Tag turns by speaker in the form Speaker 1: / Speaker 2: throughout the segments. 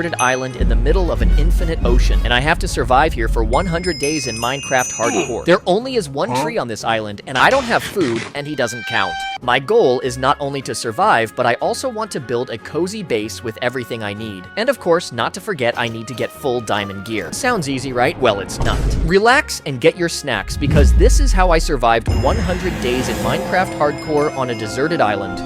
Speaker 1: deserted island in the middle of an infinite ocean, and I have to survive here for 100 days in Minecraft Hardcore. There only is one tree on this island, and I don't have food, and he doesn't count. My goal is not only to survive, but I also want to build a cozy base with everything I need. And of course, not to forget, I need to get full diamond gear. Sounds easy, right? Well, it's not. Relax and get your snacks, because this is how I survived 100 days in Minecraft Hardcore on a deserted island.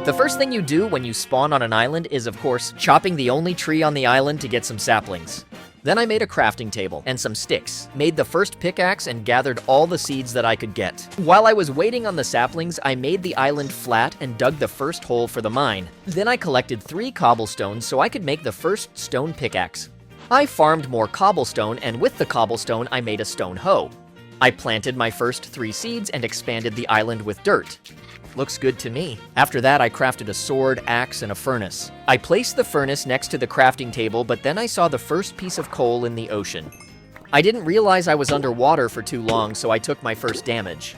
Speaker 1: The first thing you do when you spawn on an island is, of course, chopping the only tree on the island to get some saplings. Then I made a crafting table and some sticks, made the first pickaxe, and gathered all the seeds that I could get. While I was waiting on the saplings, I made the island flat and dug the first hole for the mine. Then I collected 3 cobblestones so I could make the first stone pickaxe. I farmed more cobblestone, and with the cobblestone, I made a stone hoe. I planted my first 3 seeds and expanded the island with dirt. Looks good to me. After that, I crafted a sword, axe, and a furnace. I placed the furnace next to the crafting table, but then I saw the first piece of coal in the ocean. I didn't realize I was underwater for too long, so I took my first damage.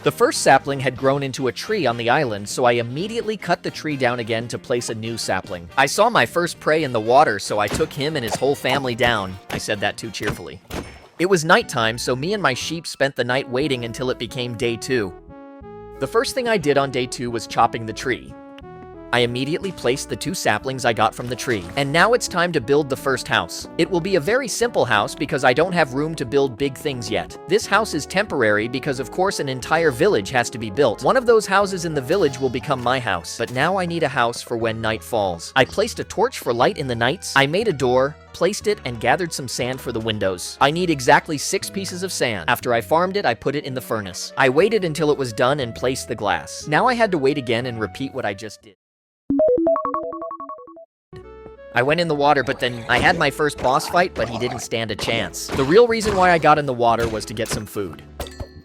Speaker 1: The first sapling had grown into a tree on the island, so I immediately cut the tree down again to place a new sapling. I saw my first prey in the water, so I took him and his whole family down. I said that too cheerfully. It was nighttime, so me and my sheep spent the night waiting until it became day 2. The first thing I did on day 2 was chopping the tree. I immediately placed the 2 saplings I got from the tree, and now it's time to build the first house. It will be a very simple house because I don't have room to build big things yet. This house is temporary because of course an entire village has to be built. One of those houses in the village will become my house, but now I need a house for when night falls. I placed a torch for light in the nights, I made a door, placed it, and gathered some sand for the windows. I need exactly 6 pieces of sand. After I farmed it, I put it in the furnace. I waited until it was done and placed the glass. Now I had to wait again and repeat what I just did. I went in the water, but then I had my first boss fight, but he didn't stand a chance. The real reason why I got in the water was to get some food.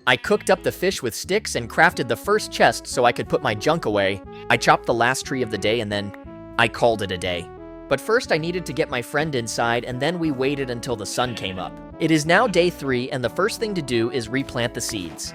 Speaker 1: I cooked up the fish with sticks and crafted the first chest so I could put my junk away. I chopped the last tree of the day and then I called it a day. But first I needed to get my friend inside, and then we waited until the sun came up. It is now day 3, and the first thing to do is replant the seeds.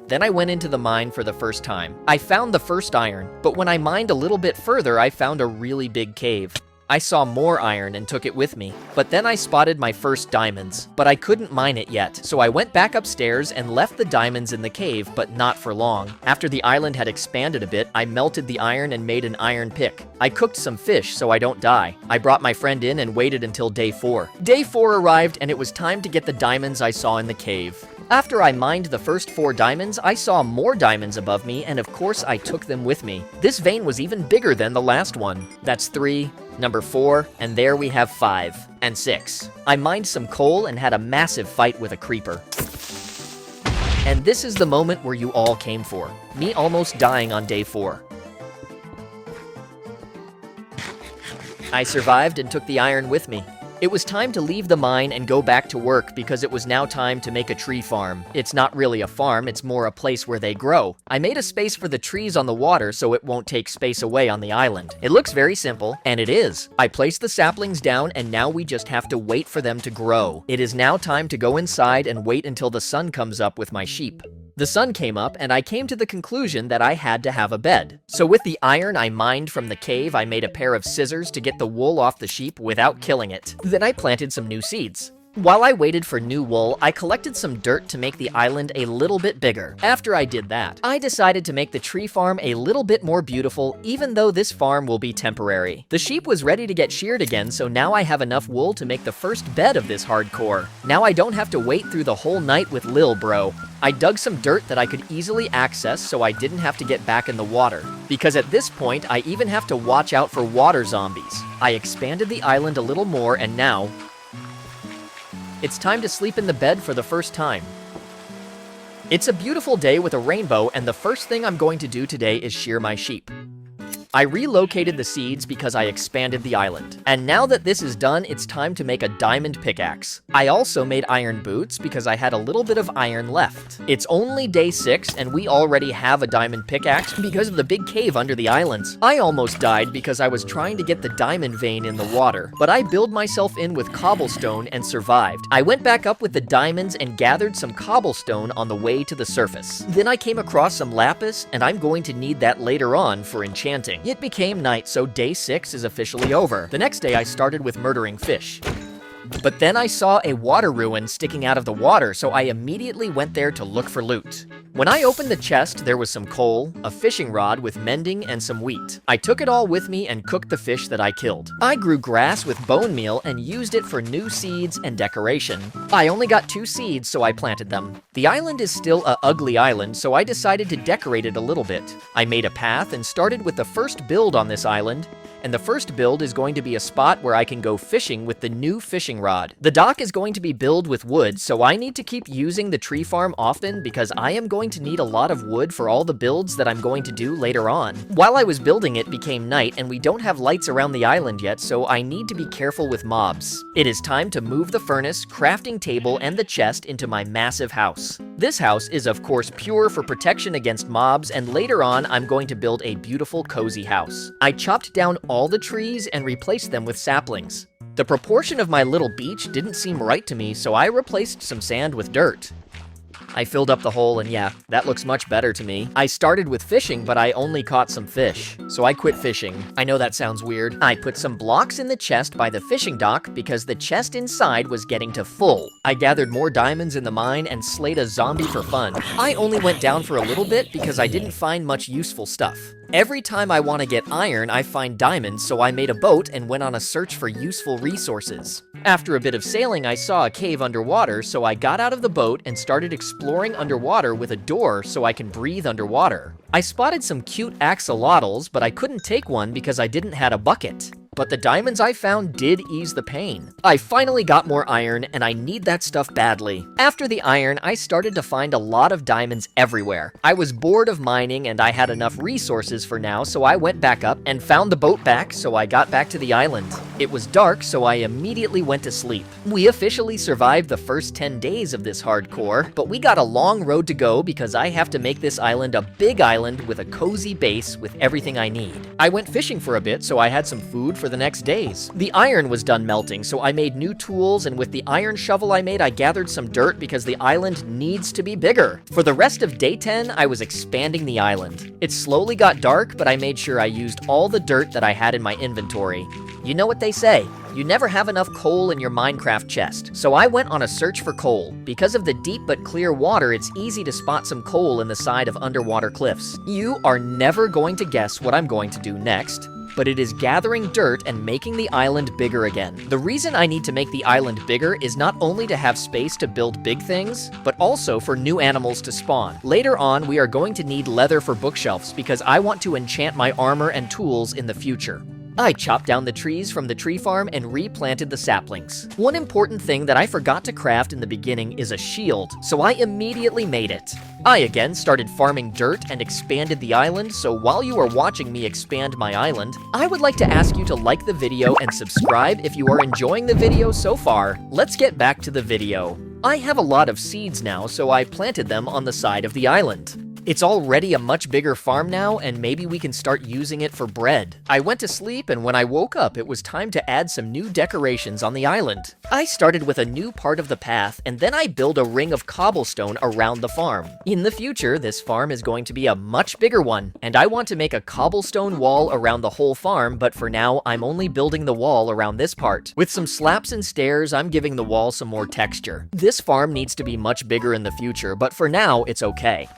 Speaker 1: Then I went into the mine for the first time. I found the first iron, but when I mined a little bit further, I found a really big cave. I saw more iron and took it with me, but then I spotted my first diamonds, but I couldn't mine it yet, so I went back upstairs and left the diamonds in the cave, but not for long. After the island had expanded a bit, I melted the iron and made an iron pick. I cooked some fish so I don't die. I brought my friend in and waited until day 4. Day 4 arrived and it was time to get the diamonds I saw in the cave. After I mined the first 4 diamonds, I saw more diamonds above me, and of course I took them with me. This vein was even bigger than the last one. That's 3, number 4, and there we have 5, and 6. I mined some coal and had a massive fight with a creeper. And this is the moment where you all came for. Me almost dying on day 4. I survived and took the iron with me. It was time to leave the mine and go back to work because it was now time to make a tree farm. It's not really a farm, it's more a place where they grow. I made a space for the trees on the water so it won't take space away on the island. It looks very simple, and it is. I placed the saplings down and now we just have to wait for them to grow. It is now time to go inside and wait until the sun comes up with my sheep. The sun came up, and I came to the conclusion that I had to have a bed. So with the iron I mined from the cave, I made a pair of scissors to get the wool off the sheep without killing it. Then I planted some new seeds. While I waited for new wool, I collected some dirt to make the island a little bit bigger. After I did that, I decided to make the tree farm a little bit more beautiful, even though this farm will be temporary. The sheep was ready to get sheared again, so now I have enough wool to make the first bed of this hardcore. Now I don't have to wait through the whole night with Lil Bro. I dug some dirt that I could easily access so I didn't have to get back in the water. Because at this point, I even have to watch out for water zombies. I expanded the island a little more, and now it's time to sleep in the bed for the first time. It's a beautiful day with a rainbow, and the first thing I'm going to do today is shear my sheep. I relocated the seeds because I expanded the island. And now that this is done, it's time to make a diamond pickaxe. I also made iron boots because I had a little bit of iron left. It's only day 6 and we already have a diamond pickaxe because of the big cave under the islands. I almost died because I was trying to get the diamond vein in the water, but I built myself in with cobblestone and survived. I went back up with the diamonds and gathered some cobblestone on the way to the surface. Then I came across some lapis, and I'm going to need that later on for enchanting. fishing. It became night, so day 6 is officially over. The next day I started with murdering fish. But then I saw a water ruin sticking out of the water, so I immediately went there to look for loot. When I opened the chest, there was some coal, a fishing rod with mending, and some wheat. I took it all with me and cooked the fish that I killed. I grew grass with bone meal and used it for new seeds and decoration. I only got 2 seeds, so I planted them. The island is still a ugly island, so I decided to decorate it a little bit. I made a path and started with the first build on this island. And the first build is going to be a spot where I can go fishing with the new fishing rod. The dock is going to be built with wood, so I need to keep using the tree farm often because I am going to need a lot of wood for all the builds that I'm going to do later on. While I was building it became night and we don't have lights around the island yet, so I need to be careful with mobs. It is time to move the furnace, crafting table, and the chest into my massive house. This house is of course pure for protection against mobs, and later on I'm going to build a beautiful cozy house. I chopped down all the trees and replaced them with saplings. The proportion of my little beach didn't seem right to me, so I replaced some sand with dirt. I filled up the hole and yeah, that looks much better to me. I started with fishing, but I only caught some fish, so I quit fishing. I know that sounds weird. I put some blocks in the chest by the fishing dock because the chest inside was getting to full. I gathered more diamonds in the mine and slayed a zombie for fun. I only went down for a little bit because I didn't find much useful stuff. Every time I want to get iron, I find diamonds, so I made a boat and went on a search for useful resources. After a bit of sailing, I saw a cave underwater, so I got out of the boat and started exploring underwater with a door so I can breathe underwater. I spotted some cute axolotls, but I couldn't take one because I didn't have a bucket. But the diamonds I found did ease the pain. I finally got more iron, and I need that stuff badly. After the iron, I started to find a lot of diamonds everywhere. I was bored of mining, and I had enough resources for now, so I went back up and found the boat back, so I got back to the island. It was dark, so I immediately went to sleep. We officially survived the first 10 days of this hardcore, but we got a long road to go because I have to make this island a big island with a cozy base with everything I need. I went fishing for a bit, so I had some food for the next days. The iron was done melting, so I made new tools, and with the iron shovel I made, I gathered some dirt because the island needs to be bigger. For the rest of day 10, I was expanding the island. It slowly got dark, but I made sure I used all the dirt that I had in my inventory. You know what they say, you never have enough coal in your Minecraft chest. So I went on a search for coal. Because of the deep but clear water, it's easy to spot some coal in the side of underwater cliffs. You are never going to guess what I'm going to do next, but it is gathering dirt and making the island bigger again. The reason I need to make the island bigger is not only to have space to build big things, but also for new animals to spawn. Later on, we are going to need leather for bookshelves because I want to enchant my armor and tools in the future. I chopped down the trees from the tree farm and replanted the saplings. One important thing that I forgot to craft in the beginning is a shield, so I immediately made it. I again started farming dirt and expanded the island, so while you are watching me expand my island, I would like to ask you to like the video and subscribe if you are enjoying the video so far. Let's get back to the video. I have a lot of seeds now, so I planted them on the side of the island. It's already a much bigger farm now, and maybe we can start using it for bread. I went to sleep, and when I woke up, it was time to add some new decorations on the island. I started with a new part of the path, and then I built a ring of cobblestone around the farm. In the future, this farm is going to be a much bigger one, and I want to make a cobblestone wall around the whole farm, but for now, I'm only building the wall around this part. With some slaps and stairs, I'm giving the wall some more texture. This farm needs to be much bigger in the future, but for now, it's okay.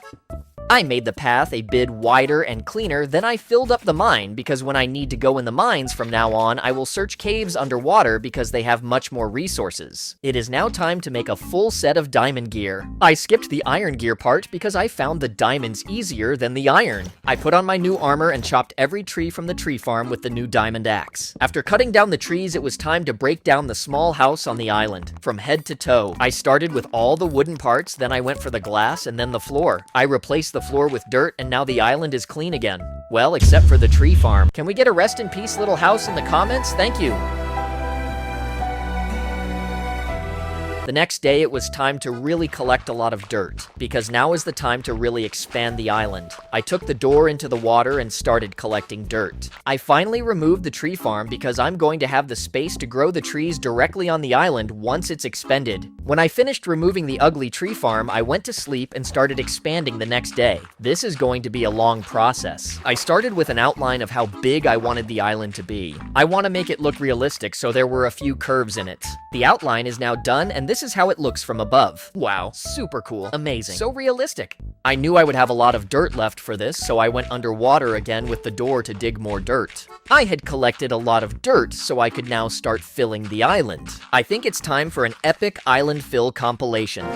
Speaker 1: I made the path a bit wider and cleaner, then I filled up the mine because when I need to go in the mines from now on, I will search caves underwater because they have much more resources. It is now time to make a full set of diamond gear. I skipped the iron gear part because I found the diamonds easier than the iron. I put on my new armor and chopped every tree from the tree farm with the new diamond axe. After cutting down the trees, it was time to break down the small house on the island, from head to toe. I started with all the wooden parts, then I went for the glass and then the floor. I replaced the floor with dirt, and now the island is clean again. Well, except for the tree farm. Can we get a rest in peace little house in the comments? Thank you. The next day, it was time to really collect a lot of dirt, because now is the time to really expand the island. I took the door into the water and started collecting dirt. I finally removed the tree farm because I'm going to have the space to grow the trees directly on the island once it's expended. When I finished removing the ugly tree farm, I went to sleep and started expanding the next day. This is going to be a long process. I started with an outline of how big I wanted the island to be. I want to make it look realistic, so there were a few curves in it. The outline is now done, and this is how it looks from above. Wow, super cool, amazing, so realistic. I knew I would have a lot of dirt left for this, so I went underwater again with the door to dig more dirt. I had collected a lot of dirt, so I could now start filling the island. I think it's time for an epic island fill compilation.